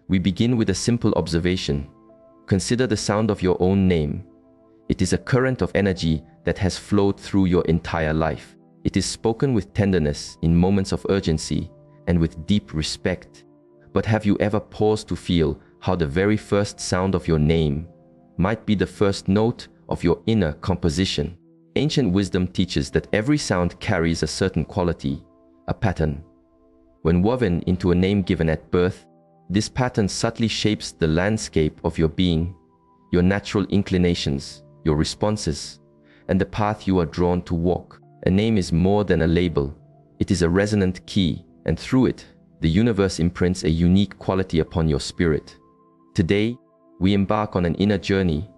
We begin with a simple observation. Consider the sound of your own name. It is a current of energy that has flowed through your entire life. It is spoken with tenderness in moments of urgency and with deep respect. But have you ever paused to feel how the very first sound of your name might be the first note of your inner composition? Ancient wisdom teaches that every sound carries a certain quality, a pattern. When woven into a name given at birth, this pattern subtly shapes the landscape of your being, your natural inclinations, your responses, and the path you are drawn to walk. A name is more than a label. It is a resonant key, and through it, the universe imprints a unique quality upon your spirit. Today, we embark on an inner journey,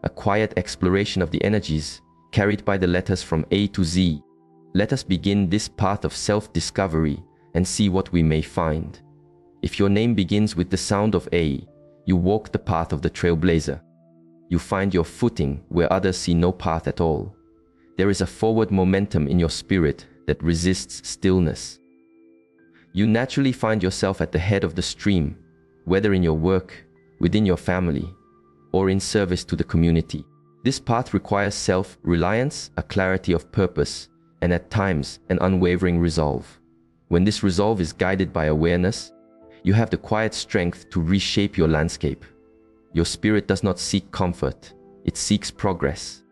a quiet exploration of the energies carried by the letters from A to Z. Let us begin this path of self-discovery and see what we may find. If your name begins with the sound of A, you walk the path of the trailblazer. You find your footing where others see no path at all. There is a forward momentum in your spirit that resists stillness. You naturally find yourself at the head of the stream, whether in your work, within your family, or in service to the community. This path requires self-reliance, a clarity of purpose, and at times an unwavering resolve. When this resolve is guided by awareness, you have the quiet strength to reshape your landscape. Your spirit does not seek comfort, it seeks progress.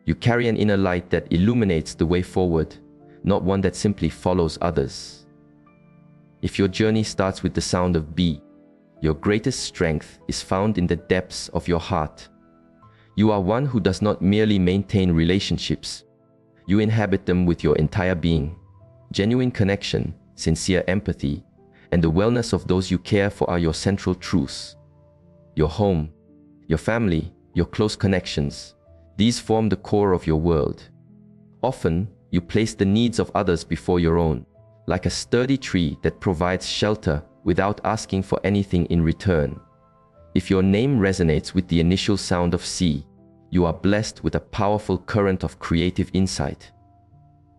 You carry an inner light that illuminates the way forward, not one that simply follows others. If your journey starts with the sound of B, your greatest strength is found in the depths of your heart. You are one who does not merely maintain relationships, you inhabit them with your entire being. Genuine connection, sincere empathy, and the wellness of those you care for are your central truths. Your home, your family, your close connections, these form the core of your world. Often, you place the needs of others before your own, like a sturdy tree that provides shelter without asking for anything in return. If your name resonates with the initial sound of C, you are blessed with a powerful current of creative insight.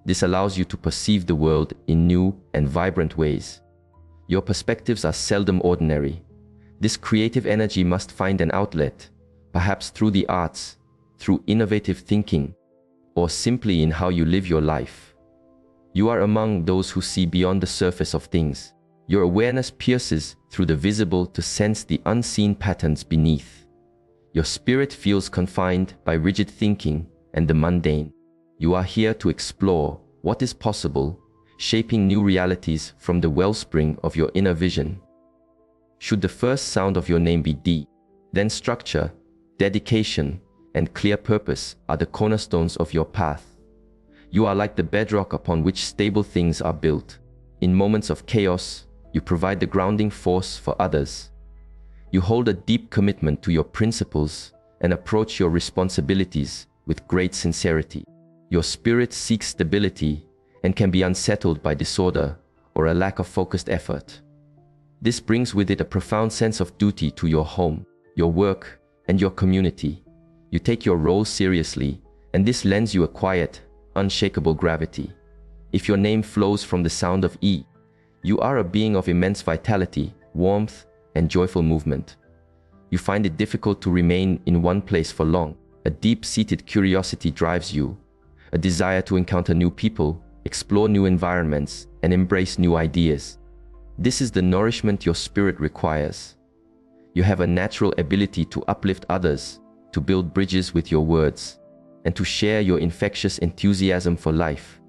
This allows you to perceive the world in new and vibrant ways. Your perspectives are seldom ordinary. This creative energy must find an outlet, perhaps through the arts, through innovative thinking, or simply in how you live your life. You are among those who see beyond the surface of things. Your awareness pierces through the visible to sense the unseen patterns beneath. Your spirit feels confined by rigid thinking and the mundane. You are here to explore what is possible, shaping new realities from the wellspring of your inner vision. Should the first sound of your name be D, then structure, dedication, and clear purpose are the cornerstones of your path. You are like the bedrock upon which stable things are built. In moments of chaos, you provide the grounding force for others. You hold a deep commitment to your principles and approach your responsibilities with great sincerity. Your spirit seeks stability and can be unsettled by disorder or a lack of focused effort. This brings with it a profound sense of duty to your home, your work, and your community. You take your role seriously, and this lends you a quiet, unshakable gravity. If your name flows from the sound of E, you are a being of immense vitality, warmth, and joyful movement. You find it difficult to remain in one place for long. A deep-seated curiosity drives you, a desire to encounter new people, explore new environments, and embrace new ideas. This is the nourishment your spirit requires. You have a natural ability to uplift others, to build bridges with your words, and to share your infectious enthusiasm for life.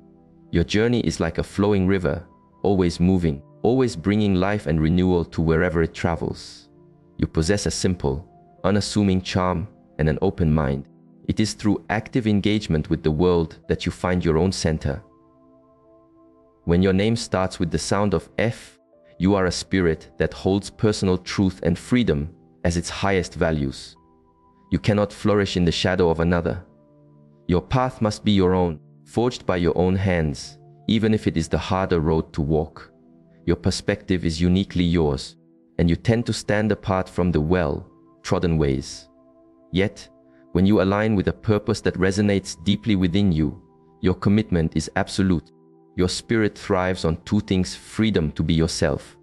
Your journey is like a flowing river, always moving, always bringing life and renewal to wherever it travels. You possess a simple, unassuming charm and an open mind. It is through active engagement with the world that you find your own center. When your name starts with the sound of F, you are a spirit that holds personal truth and freedom as its highest values. You cannot flourish in the shadow of another. Your path must be your own, forged by your own hands, even if it is the harder road to walk. Your perspective is uniquely yours, and you tend to stand apart from the well-trodden ways. Yet, when you align with a purpose that resonates deeply within you, your commitment is absolute. Your spirit thrives on two things: freedom to be yourself,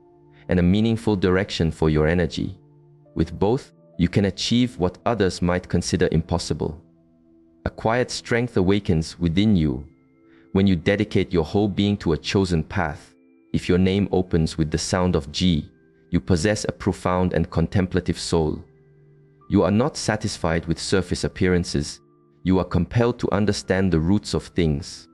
and a meaningful direction for your energy. With both, you can achieve what others might consider impossible. A quiet strength awakens within you when you dedicate your whole being to a chosen path. If your name opens with the sound of Ji, you possess a profound and contemplative soul. You are not satisfied with surface appearances. You are compelled to understand the roots of things.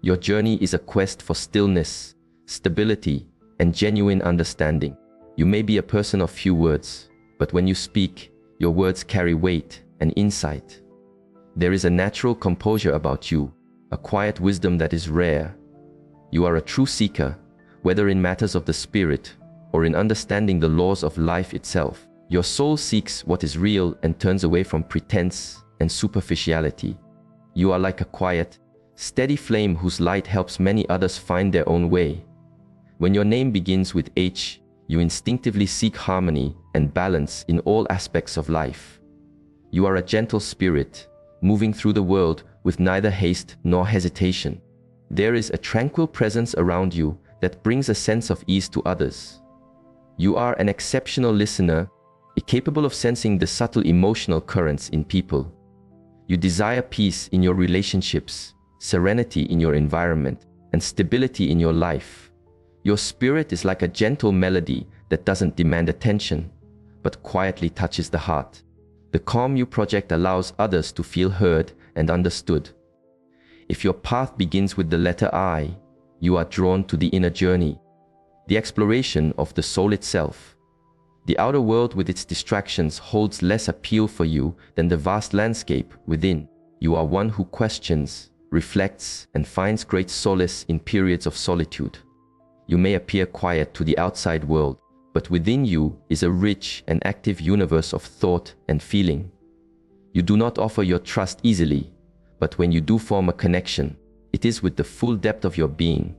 Your journey is a quest for stillness, stability, and genuine understanding. You may be a person of few words, but when you speak, your words carry weight and insight. There is a natural composure about you, a quiet wisdom that is rare. You are a true seeker, whether in matters of the spirit or in understanding the laws of life itself. Your soul seeks what is real and turns away from pretense and superficiality. You are like a quiet, steady flame whose light helps many others find their own way. When your name begins with H, you instinctively seek harmony and balance in all aspects of life. You are a gentle spirit, moving through the world with neither haste nor hesitation. There is a tranquil presence around you that brings a sense of ease to others. You are an exceptional listener, capable of sensing the subtle emotional currents in people. You desire peace in your relationships, serenity in your environment, and stability in your life. Your spirit is like a gentle melody that doesn't demand attention, but quietly touches the heart. The calm you project allows others to feel heard and understood. If your path begins with the letter I, you are drawn to the inner journey, the exploration of the soul itself. The outer world with its distractions holds less appeal for you than the vast landscape within. You are one who questions, reflects, and finds great solace in periods of solitude. You may appear quiet to the outside world, but within you is a rich and active universe of thought and feeling. You do not offer your trust easily, but when you do form a connection, it is with the full depth of your being.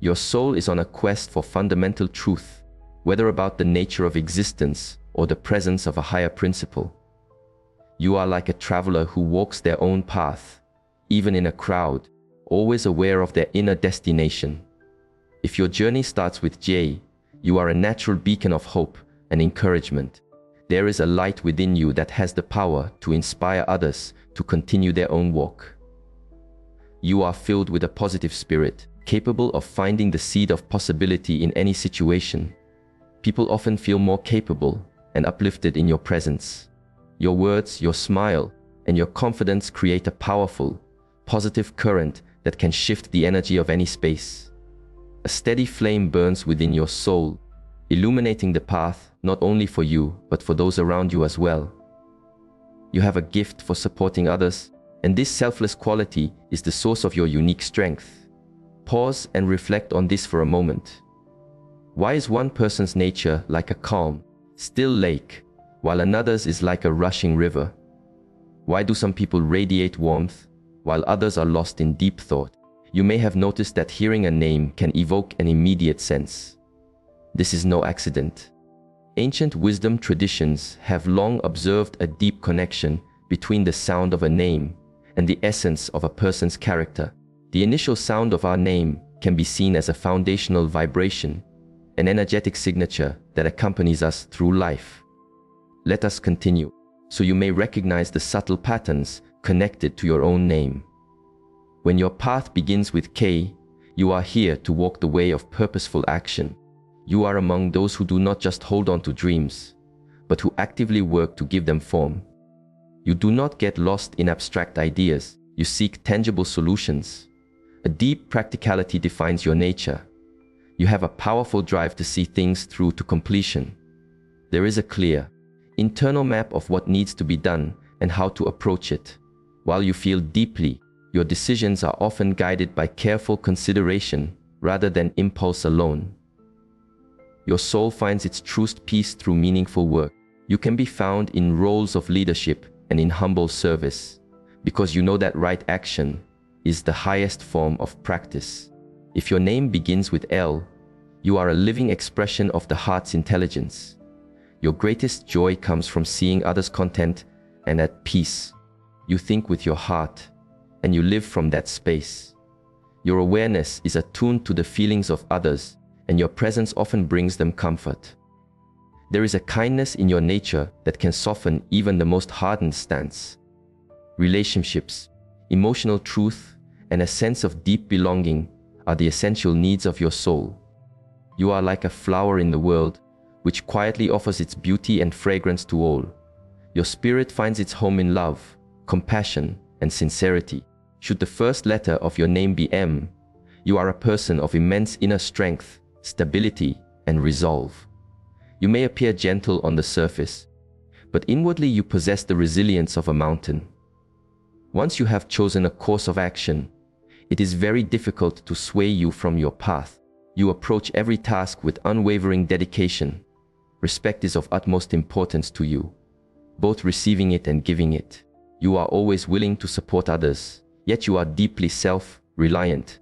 Your soul is on a quest for fundamental truth, whether about the nature of existence or the presence of a higher principle. You are like a traveler who walks their own path, even in a crowd, always aware of their inner destination. If your journey starts with J, you are a natural beacon of hope and encouragement. There is a light within you that has the power to inspire others to continue their own walk. You are filled with a positive spirit, capable of finding the seed of possibility in any situation. People often feel more capable and uplifted in your presence. Your words, your smile, and your confidence create a powerful, positive current that can shift the energy of any space. A steady flame burns within your soul, illuminating the path not only for you, but for those around you as well. You have a gift for supporting others, and this selfless quality is the source of your unique strength. Pause and reflect on this for a moment. Why is one person's nature like a calm, still lake, while another's is like a rushing river? Why do some people radiate warmth, while others are lost in deep thought? You may have noticed that hearing a name can evoke an immediate sense. This is no accident. Ancient wisdom traditions have long observed a deep connection between the sound of a name and the essence of a person's character. The initial sound of our name can be seen as a foundational vibration, an energetic signature that accompanies us through life. Let us continue, so you may recognize the subtle patterns connected to your own name. When your path begins with K, you are here to walk the way of purposeful action. You are among those who do not just hold on to dreams, but who actively work to give them form. You do not get lost in abstract ideas, you seek tangible solutions. A deep practicality defines your nature. You have a powerful drive to see things through to completion. There is a clear, internal map of what needs to be done and how to approach it. While you feel deeply, your decisions are often guided by careful consideration rather than impulse alone. Your soul finds its truest peace through meaningful work. You can be found in roles of leadership and in humble service, because you know that right action is the highest form of practice. If your name begins with L, you are a living expression of the heart's intelligence. Your greatest joy comes from seeing others content and at peace. You think with your heart, and you live from that space. Your awareness is attuned to the feelings of others, and your presence often brings them comfort. There is a kindness in your nature that can soften even the most hardened stance. Relationships, emotional truth, and a sense of deep belonging are the essential needs of your soul. You are like a flower in the world, which quietly offers its beauty and fragrance to all. Your spirit finds its home in love, compassion, and sincerity. Should the first letter of your name be M, you are a person of immense inner strength, stability, and resolve. You may appear gentle on the surface, but inwardly you possess the resilience of a mountain. Once you have chosen a course of action, it is very difficult to sway you from your path. You approach every task with unwavering dedication. Respect is of utmost importance to you, both receiving it and giving it. You are always willing to support others, yet you are deeply self-reliant.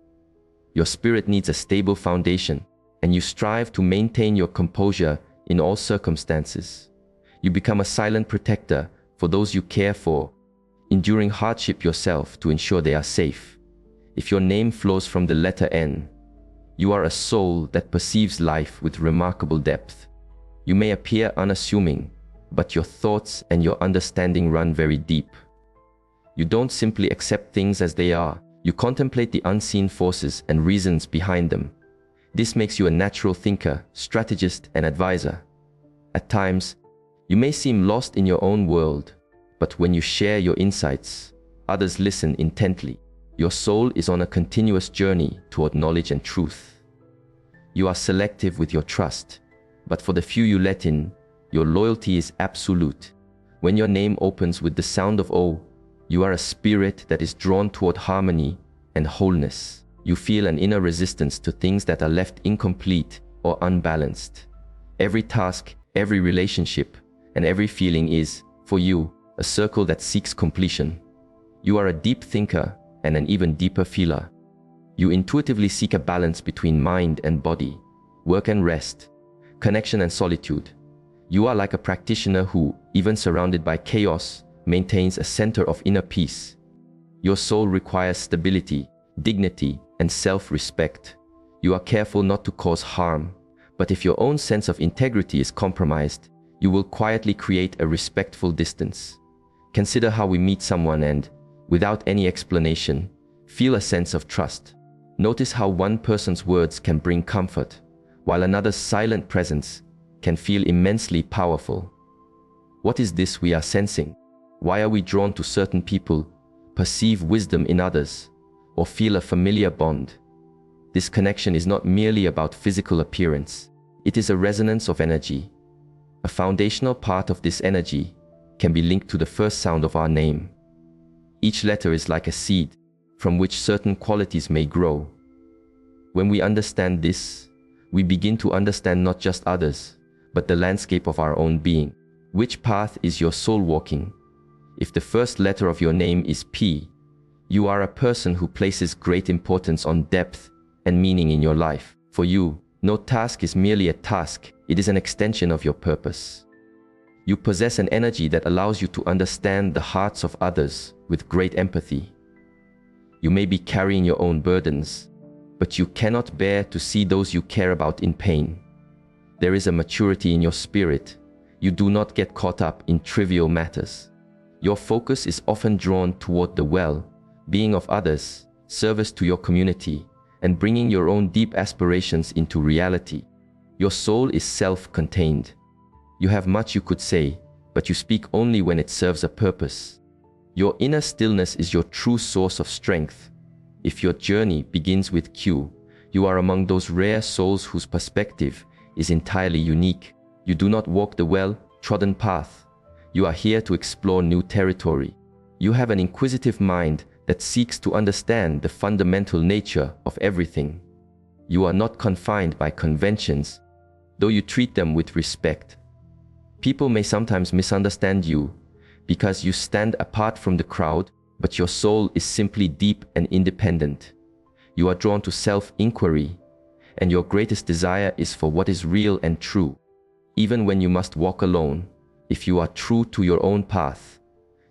Your spirit needs a stable foundation, and you strive to maintain your composure in all circumstances. You become a silent protector for those you care for, enduring hardship yourself to ensure they are safe. If your name flows from the letter N, you are a soul that perceives life with remarkable depth. You may appear unassuming, but your thoughts and your understanding run very deep. You don't simply accept things as they are. You contemplate the unseen forces and reasons behind them. This makes you a natural thinker, strategist, and advisor. At times, you may seem lost in your own world, but when you share your insights, others listen intently. Your soul is on a continuous journey toward knowledge and truth. You are selective with your trust, but for the few you let in, your loyalty is absolute. When your name opens with the sound of O, you are a spirit that is drawn toward harmony and wholeness. You feel an inner resistance to things that are left incomplete or unbalanced. Every task, every relationship, and every feeling is, for you, a circle that seeks completion. You are a deep thinker and an even deeper feeler. You intuitively seek a balance between mind and body, work and rest, connection and solitude. You are like a practitioner who, even surrounded by chaos, maintains a center of inner peace. Your soul requires stability, dignity, and self-respect. You are careful not to cause harm, but if your own sense of integrity is compromised, you will quietly create a respectful distance. Consider how we meet someone and, without any explanation, feel a sense of trust. Notice how one person's words can bring comfort, while another's silent presence can feel immensely powerful. What is this we are sensing? Why are we drawn to certain people, perceive wisdom in others, or feel a familiar bond? This connection is not merely about physical appearance. It is a resonance of energy. A foundational part of this energy can be linked to the first sound of our name. Each letter is like a seed from which certain qualities may grow. When we understand this, we begin to understand not just others, but the landscape of our own being. Which path is your soul walking? If the first letter of your name is P, you are a person who places great importance on depth and meaning in your life. For you, no task is merely a task, it is an extension of your purpose. You possess an energy that allows you to understand the hearts of others with great empathy. You may be carrying your own burdens, but you cannot bear to see those you care about in pain. There is a maturity in your spirit. You do not get caught up in trivial matters. Your focus is often drawn toward the well-being of others, service to your community, and bringing your own deep aspirations into reality. Your soul is self-contained. You have much you could say, but you speak only when it serves a purpose. Your inner stillness is your true source of strength. If your journey begins with Q, you are among those rare souls whose perspective is entirely unique. You do not walk the well-trodden path. You are here to explore new territory. You have an inquisitive mind that seeks to understand the fundamental nature of everything. You are not confined by conventions, though you treat them with respect. People may sometimes misunderstand you because you stand apart from the crowd, but your soul is simply deep and independent. You are drawn to self-inquiry, and your greatest desire is for what is real and true. Even when you must walk alone, if you are true to your own path,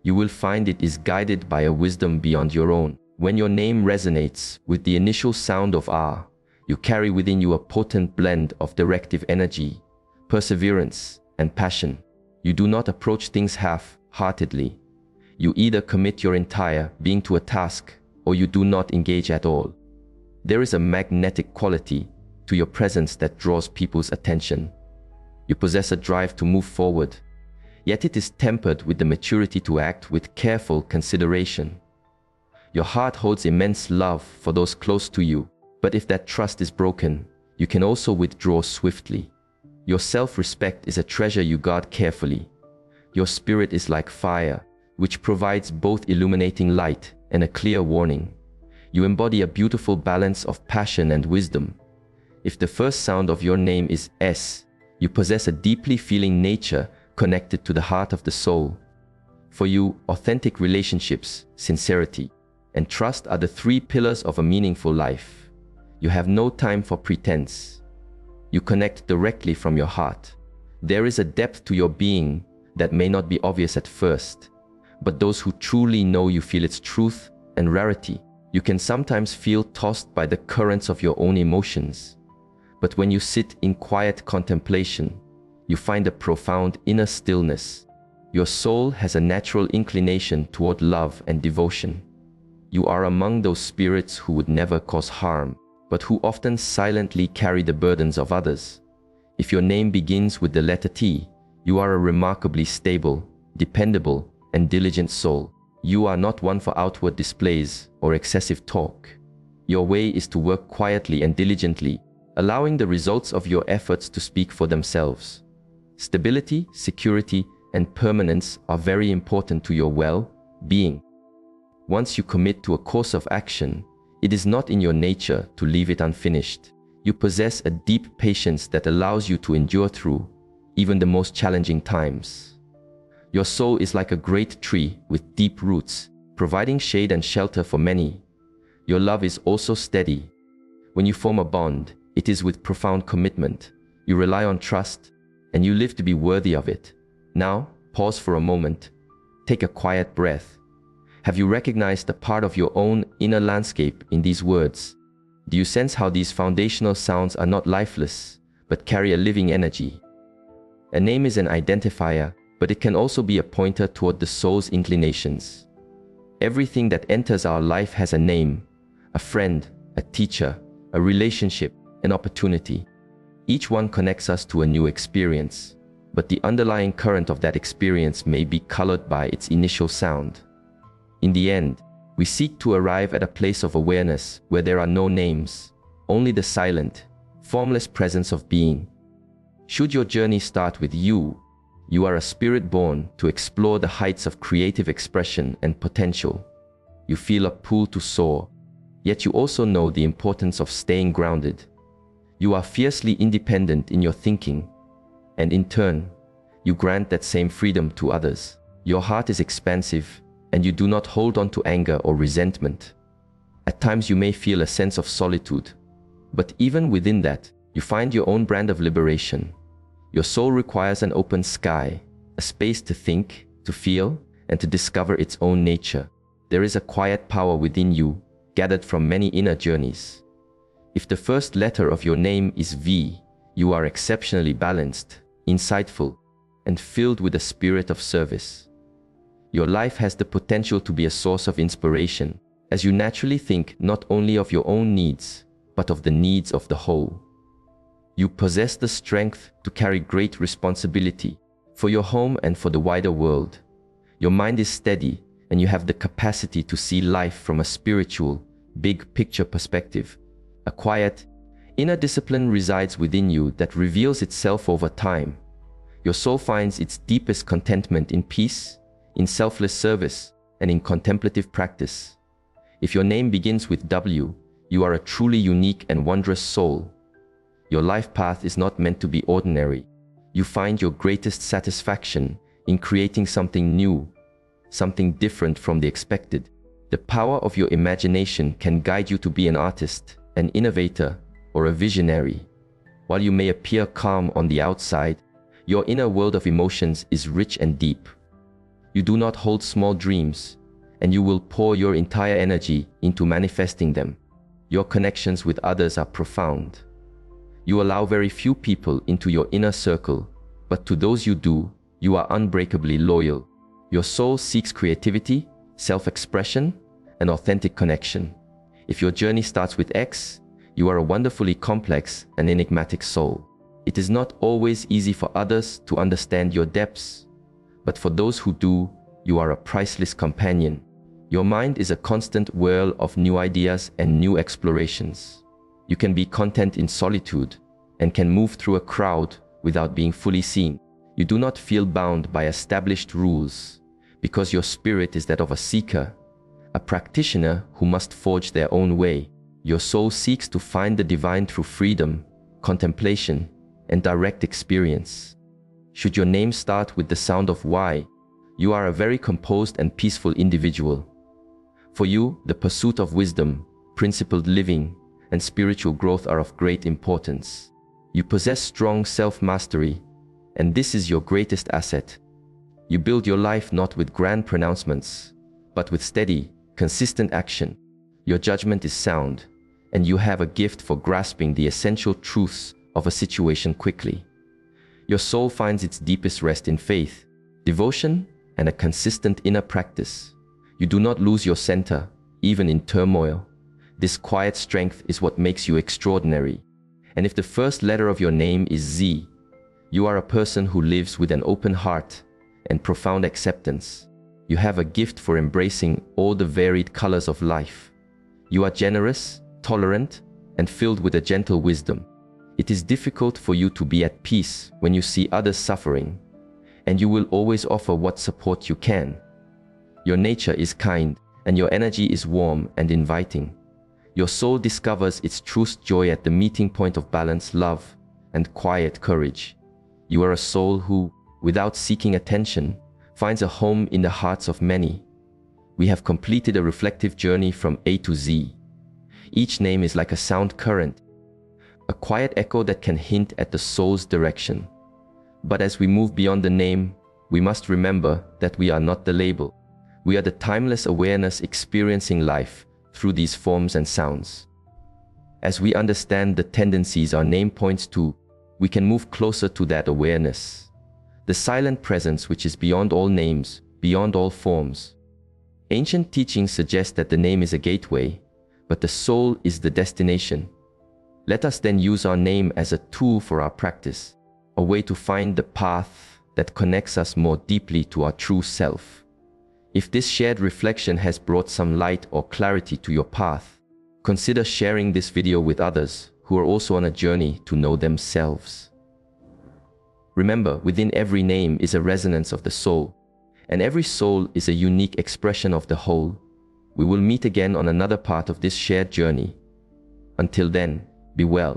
you will find it is guided by a wisdom beyond your own. When your name resonates with the initial sound of R, You carry within you a potent blend of directive energy, perseverance, and passion. You do not approach things half-heartedly. You either commit your entire being to a task or you do not engage at all. There is a magnetic quality to your presence that draws people's attention. You possess a drive to move forward, yet it is tempered with the maturity to act with careful consideration. Your heart holds immense love for those close to you, but if that trust is broken, you can also withdraw swiftly. Your self-respect is a treasure you guard carefully. Your spirit is like fire, which provides both illuminating light and a clear warning. You embody a beautiful balance of passion and wisdom. If the first sound of your name is S, you possess a deeply feeling nature connected to the heart of the soul. For you, authentic relationships, sincerity, and trust are the three pillars of a meaningful life. You have no time for pretense. You connect directly from your heart. There is a depth to your being that may not be obvious at first, but those who truly know you feel its truth and rarity. You can sometimes feel tossed by the currents of your own emotions. But when you sit in quiet contemplation, you find a profound inner stillness. Your soul has a natural inclination toward love and devotion. You are among those spirits who would never cause harm, but who often silently carry the burdens of others. If your name begins with the letter T, you are a remarkably stable, dependable, and diligent soul. You are not one for outward displays or excessive talk. Your way is to work quietly and diligently, allowing the results of your efforts to speak for themselves. Stability, security, and permanence are very important to your well-being. Once you commit to a course of action, it is not in your nature to leave it unfinished. You possess a deep patience that allows you to endure through even the most challenging times. Your soul is like a great tree with deep roots, providing shade and shelter for many. Your love is also steady. When you form a bond, it is with profound commitment. You rely on trust, and you live to be worthy of it. Now, pause for a moment. Take a quiet breath. Have you recognized a part of your own inner landscape in these words? Do you sense how these foundational sounds are not lifeless, but carry a living energy? A name is an identifier, but it can also be a pointer toward the soul's inclinations. Everything that enters our life has a name, a friend, a teacher, a relationship, an opportunity. Each one connects us to a new experience, but the underlying current of that experience may be colored by its initial sound. In the end, we seek to arrive at a place of awareness where there are no names, only the silent, formless presence of being. Should your journey start with you, you are a spirit born to explore the heights of creative expression and potential. You feel a pull to soar, yet you also know the importance of staying grounded. You are fiercely independent in your thinking, and in turn, you grant that same freedom to others. Your heart is expansive, and you do not hold on to anger or resentment. At times you may feel a sense of solitude, but even within that, you find your own brand of liberation. Your soul requires an open sky, a space to think, to feel, and to discover its own nature. There is a quiet power within you, gathered from many inner journeys. If the first letter of your name is V, you are exceptionally balanced, insightful, and filled with a spirit of service. Your life has the potential to be a source of inspiration, as you naturally think not only of your own needs, but of the needs of the whole. You possess the strength to carry great responsibility for your home and for the wider world. Your mind is steady, and you have the capacity to see life from a spiritual, big picture perspective. A quiet, inner discipline resides within you that reveals itself over time. Your soul finds its deepest contentment in peace, in selfless service, and in contemplative practice. If your name begins with W, you are a truly unique and wondrous soul. Your life path is not meant to be ordinary. You find your greatest satisfaction in creating something new, something different from the expected. The power of your imagination can guide you to be an artist, an innovator, or a visionary. While you may appear calm on the outside, your inner world of emotions is rich and deep. You do not hold small dreams, and you will pour your entire energy into manifesting them. Your connections with others are profound. You allow very few people into your inner circle, but to those you do, you are unbreakably loyal. Your soul seeks creativity, self-expression, and authentic connection. If your journey starts with X, you are a wonderfully complex and enigmatic soul. It is not always easy for others to understand your depths, but for those who do, you are a priceless companion. Your mind is a constant whirl of new ideas and new explorations. You can be content in solitude and can move through a crowd without being fully seen. You do not feel bound by established rules because your spirit is that of a seeker, a practitioner who must forge their own way. Your soul seeks to find the divine through freedom, contemplation, and direct experience. Should your name start with the sound of Y, you are a very composed and peaceful individual. For you, the pursuit of wisdom, principled living, and spiritual growth are of great importance. You possess strong self-mastery, and this is your greatest asset. You build your life not with grand pronouncements, but with steady, consistent action. Your judgment is sound, and you have a gift for grasping the essential truths of a situation quickly. Your soul finds its deepest rest in faith, devotion, and a consistent inner practice. You do not lose your center, even in turmoil. This quiet strength is what makes you extraordinary. And if the first letter of your name is Z, you are a person who lives with an open heart and profound acceptance. You have a gift for embracing all the varied colors of life. You are generous, tolerant, and filled with a gentle wisdom. It is difficult for you to be at peace when you see others suffering, and you will always offer what support you can. Your nature is kind, and your energy is warm and inviting. Your soul discovers its truest joy at the meeting point of balance, love, and quiet courage. You are a soul who, without seeking attention, finds a home in the hearts of many. We have completed a reflective journey from A to Z. Each name is like a sound current, a quiet echo that can hint at the soul's direction. But as we move beyond the name, we must remember that we are not the label. We are the timeless awareness experiencing life through these forms and sounds. As we understand the tendencies our name points to, we can move closer to that awareness. The silent presence which is beyond all names, beyond all forms. Ancient teachings suggest that the name is a gateway, but the soul is the destination. Let us then use our name as a tool for our practice, a way to find the path that connects us more deeply to our true self. If this shared reflection has brought some light or clarity to your path, consider sharing this video with others who are also on a journey to know themselves. Remember, within every name is a resonance of the soul, and every soul is a unique expression of the whole. We will meet again on another part of this shared journey. Until then, be well.